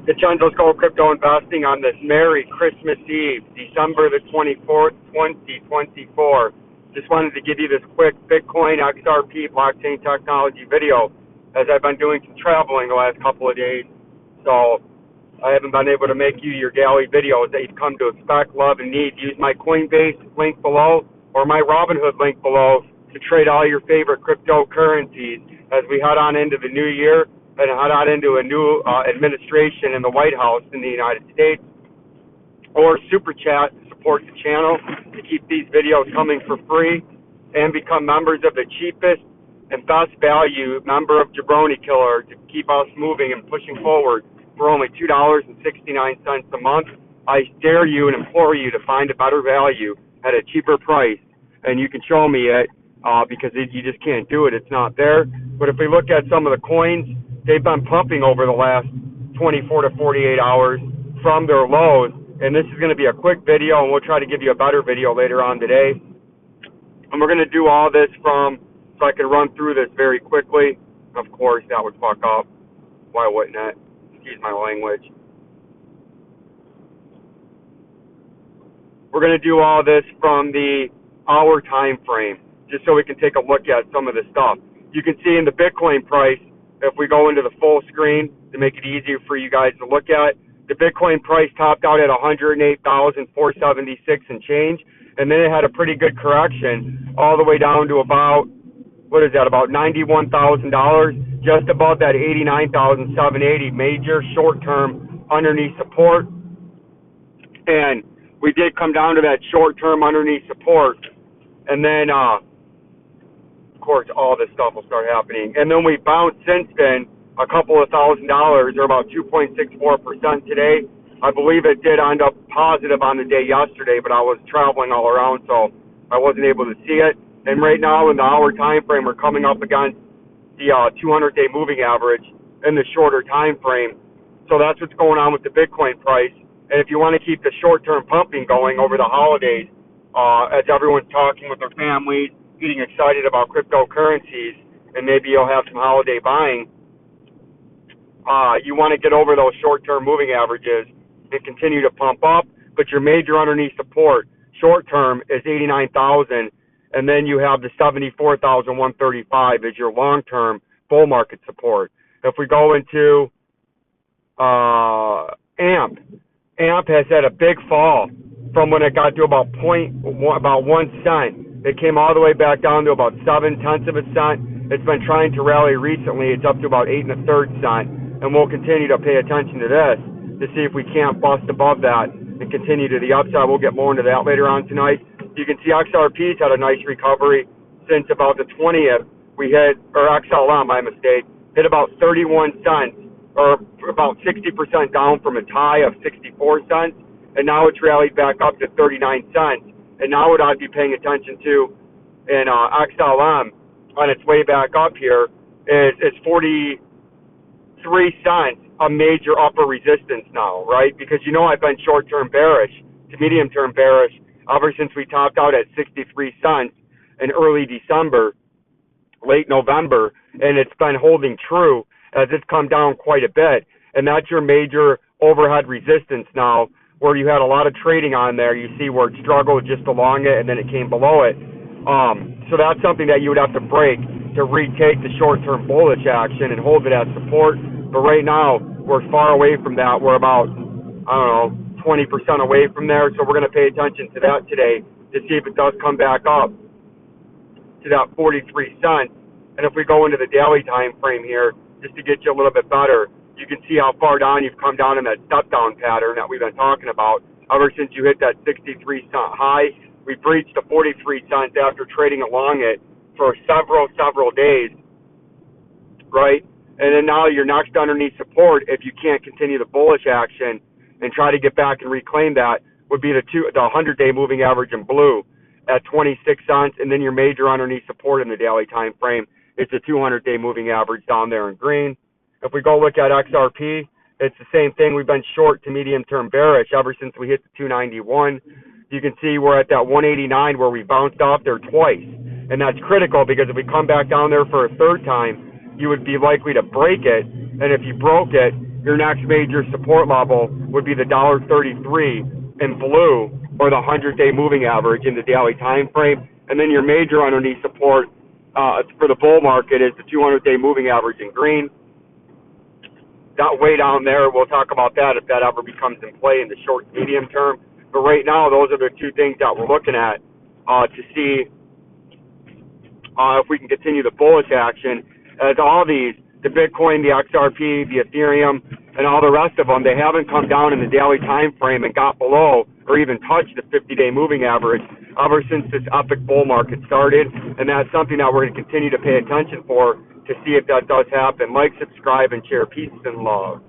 VINCENZO'S Go Crypto Investing on this Merry Christmas Eve, December the 24th, 2024. Just wanted to give you this quick Bitcoin XRP blockchain technology video, as I've been doing some traveling the last couple of days. So I haven't been able to make you your daily videos that you've come to expect, love, and need. Use my Coinbase link below or my Robinhood link below to trade all your favorite cryptocurrencies as we head on into the new year and head on into a new administration in the White House in the United States. Or Super Chat to support the channel to keep these videos coming for free and become members of the cheapest and best value member of Jabroni Killer to keep us moving and pushing forward for only $2.69 a month. I dare you and implore you to find a better value at a cheaper price, and you can show me it because you just can't do it. It's not there. But if we look at some of the coins, they've been pumping over the last 24 to 48 hours from their lows, and this is going to be a quick video, and we'll try to give you a better video later on today. And we're going to do all this so I can run through this very quickly. Of course, that would fuck up. Why wouldn't it? Excuse my language. We're going to do all this from the hour time frame, just so we can take a look at some of the stuff. You can see in the Bitcoin price, if we go into the full screen to make it easier for you guys to look at, the Bitcoin price topped out at 108,476 and change, and then it had a pretty good correction all the way down to about, what is that, about $91,000, just above that 89,780 major short-term underneath support. And we did come down to that short-term underneath support, and then of course, all this stuff will start happening. And then we bounced since then a couple of $1,000, or about 2.64% today. I believe it did end up positive on the day yesterday, but I was traveling all around, so I wasn't able to see it. And right now in the hour time frame, we're coming up against the 200-day moving average in the shorter time frame. So that's what's going on with the Bitcoin price. And if you want to keep the short-term pumping going over the holidays, as everyone's talking with their families, getting excited about cryptocurrencies, and maybe you'll have some holiday buying, you want to get over those short-term moving averages and continue to pump up. But your major underneath support, short-term, is 89,000, and then you have the 74,135 as your long-term bull market support. If we go into AMP has had a big fall from when it got to about 1 cent. It came all the way back down to about 0.7 cents. It's been trying to rally recently. It's up to about 8 1/3 cents, and we'll continue to pay attention to this to see if we can't bust above that and continue to the upside. We'll get more into that later on tonight. You can see XRP's had a nice recovery since about the 20th. We hit, or Xlm, my mistake, hit about 31 cents, or about 60% down from its high of 64 cents, and now it's rallied back up to 39 cents. And now what I'd be paying attention to in Xlm on its way back up here is 43 cents, a major upper resistance now, right? Because you know I've been short-term bearish to medium-term bearish ever since we topped out at 63 cents in early December, late November, and it's been holding true as it's come down quite a bit. And that's your major overhead resistance now, where you had a lot of trading on there. You see where it struggled just along it, and then it came below it. So that's something that you would have to break to retake the short-term bullish action and hold it as support. But right now, we're far away from that. We're about, 20% away from there. So we're going to pay attention to that today to see if it does come back up to that 43 cents. And if we go into the daily time frame here, just to get you a little bit better, you can see how far down you've come down in that step-down pattern that we've been talking about. Ever since you hit that 63-cent high, we breached the 43 cents after trading along it for several days, right? And then now your next underneath support, if you can't continue the bullish action and try to get back and reclaim that, would be the 100-day moving average in blue at 26 cents, and then your major underneath support in the daily time frame is the 200-day moving average down there in green. If we go look at XRP, it's the same thing. We've been short to medium-term bearish ever since we hit the 291. You can see we're at that 189 where we bounced off there twice. And that's critical because if we come back down there for a third time, you would be likely to break it. And if you broke it, your next major support level would be the $1.33 in blue, or the 100-day moving average in the daily time frame. And then your major underneath support for the bull market is the 200-day moving average in green. That way down there, we'll talk about that if that ever becomes in play in the short to medium term. But right now, those are the two things that we're looking at to see if we can continue the bullish action. As all these, the Bitcoin, the XRP, the Ethereum, and all the rest of them, they haven't come down in the daily time frame and got below or even touched the 50-day moving average ever since this epic bull market started. And that's something that we're going to continue to pay attention for to see if that does happen. Like, subscribe, and share. Peace and love.